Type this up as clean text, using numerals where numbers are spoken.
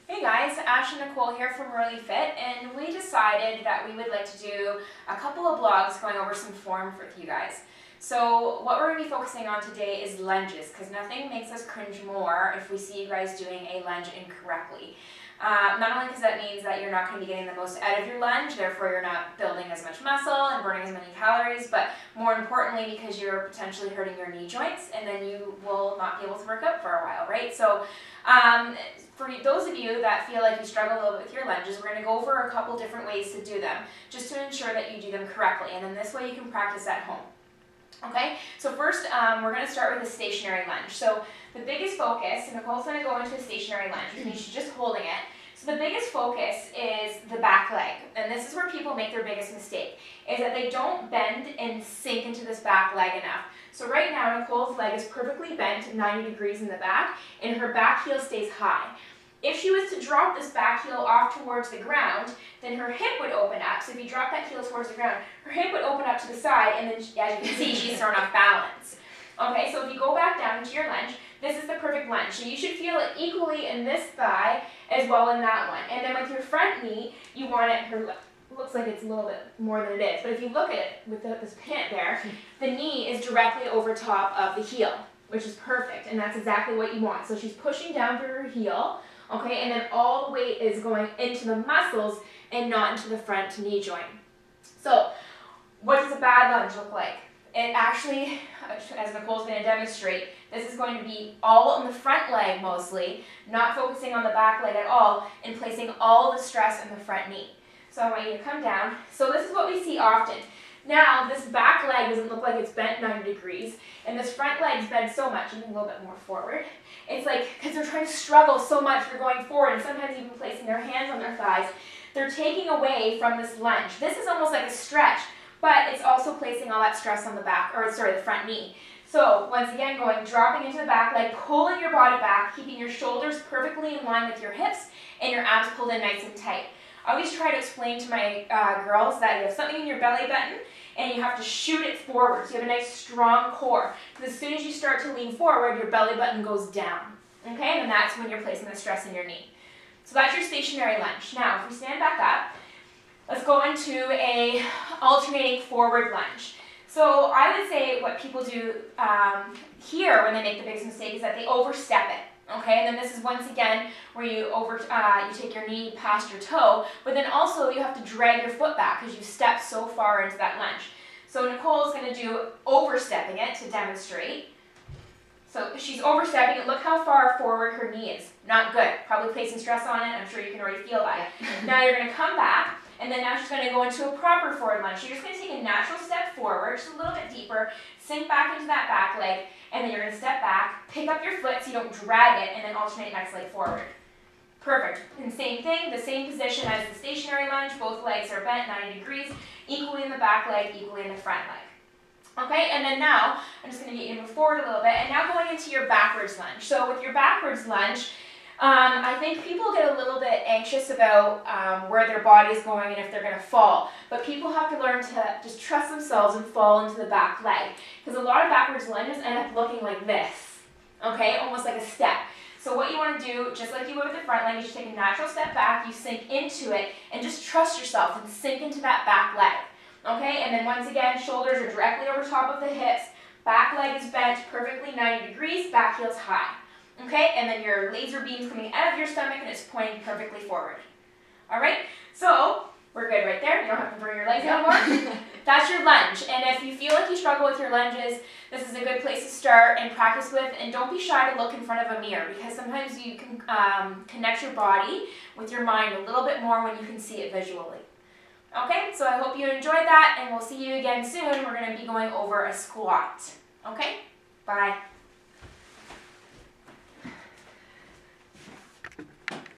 Hey guys, Ash and Nicole here from Really Fit, and we decided that we would like to do a couple of vlogs going over some form with you guys. So what we're going to be focusing on today is lunges, because nothing makes us cringe more if we see you guys doing a lunge incorrectly. Not only because that means that you're not going to be getting the most out of your lunge, therefore you're not building as much muscle and burning as many calories, but more importantly because you're potentially hurting your knee joints, and then you will not be able to work out for a while, right? So for those of you that feel like you struggle a little bit with your lunges, we're going to go over a couple different ways to do them, just to ensure that you do them correctly, and then this way you can practice at home. Okay, so first we're going to start with a stationary lunge. So the biggest focus, and Nicole's going to go into a stationary lunge, and she's just holding it. So the biggest focus is the back leg, and this is where people make their biggest mistake, is that they don't bend and sink into this back leg enough. So right now Nicole's leg is perfectly bent 90 degrees in the back, and her back heel stays high. If she was to drop this back heel off towards the ground, then her hip would open up. So if you drop that heel towards the ground, her hip would open up to the side, and then as you can see, she's thrown off balance. Okay, so if you go back down into your lunge, this is the perfect lunge. So you should feel it equally in this thigh as well in that one. And then with your front knee, you want it, looks like it's a little bit more than it is, but if you look at it with this pant there, the knee is directly over top of the heel, which is perfect, and that's exactly what you want. So she's pushing down through her heel, okay, and then all the weight is going into the muscles and not into the front knee joint. So what does a bad lunge look like? It actually, as Nicole's going to demonstrate, this is going to be all on the front leg mostly, not focusing on the back leg at all, and placing all the stress in the front knee. So I want you to come down. So this is what we see often. Now, this back leg doesn't look like it's bent 90 degrees, and this front leg's bent so much, even a little bit more forward. It's like, because they're trying to struggle so much, they're going forward, and sometimes even placing their hands on their thighs. They're taking away from this lunge. This is almost like a stretch, but it's also placing all that stress on the back, or sorry, the front knee. So once again, dropping into the back leg, pulling your body back, keeping your shoulders perfectly in line with your hips, and your abs pulled in nice and tight. I always try to explain to my girls that you have something in your belly button, and you have to shoot it forward, so you have a nice strong core. Because as soon as you start to lean forward, your belly button goes down. Okay, and that's when you're placing the stress in your knee. So that's your stationary lunge. Now, if we stand back up, let's go into a alternating forward lunge. So I would say what people do here when they make the biggest mistake is that they overstep it. Okay, and then this is once again where you take your knee past your toe, but then also you have to drag your foot back because you stepped so far into that lunge. So Nicole's going to do overstepping it to demonstrate. So she's overstepping it. Look how far forward her knee is. Not good. Probably placing stress on it. I'm sure you can already feel that. Now you're going to come back, and then now she's going to go into a proper forward lunge. So you're just going to take a natural step forward, just a little bit deeper, sink back into that back leg, and then you're going to step back, pick up your foot so you don't drag it, and then alternate next leg forward. Perfect. And same thing, the same position as the stationary lunge. Both legs are bent 90 degrees, equally in the back leg, equally in the front leg. Okay, and then now, I'm just going to get you to move forward a little bit, and now going into your backwards lunge. So with your backwards lunge, I think people get a little bit anxious about where their body is going and if they're going to fall. But people have to learn to just trust themselves and fall into the back leg. Because a lot of backwards lunges end up looking like this, okay, almost like a step. So what you want to do, just like you would with the front leg, is you take a natural step back, you sink into it, and just trust yourself and sink into that back leg. Okay, and then once again, shoulders are directly over top of the hips, back leg is bent perfectly 90 degrees, back heel's high. Okay, and then your laser beam's coming out of your stomach and it's pointing perfectly forward. Alright, so we're good right there. You don't have to bring your legs anymore. That's your lunge. And if you feel like you struggle with your lunges, this is a good place to start and practice with. And don't be shy to look in front of a mirror, because sometimes you can connect your body with your mind a little bit more when you can see it visually. Okay, so I hope you enjoyed that, and we'll see you again soon. We're going to be going over a squat. Okay, bye.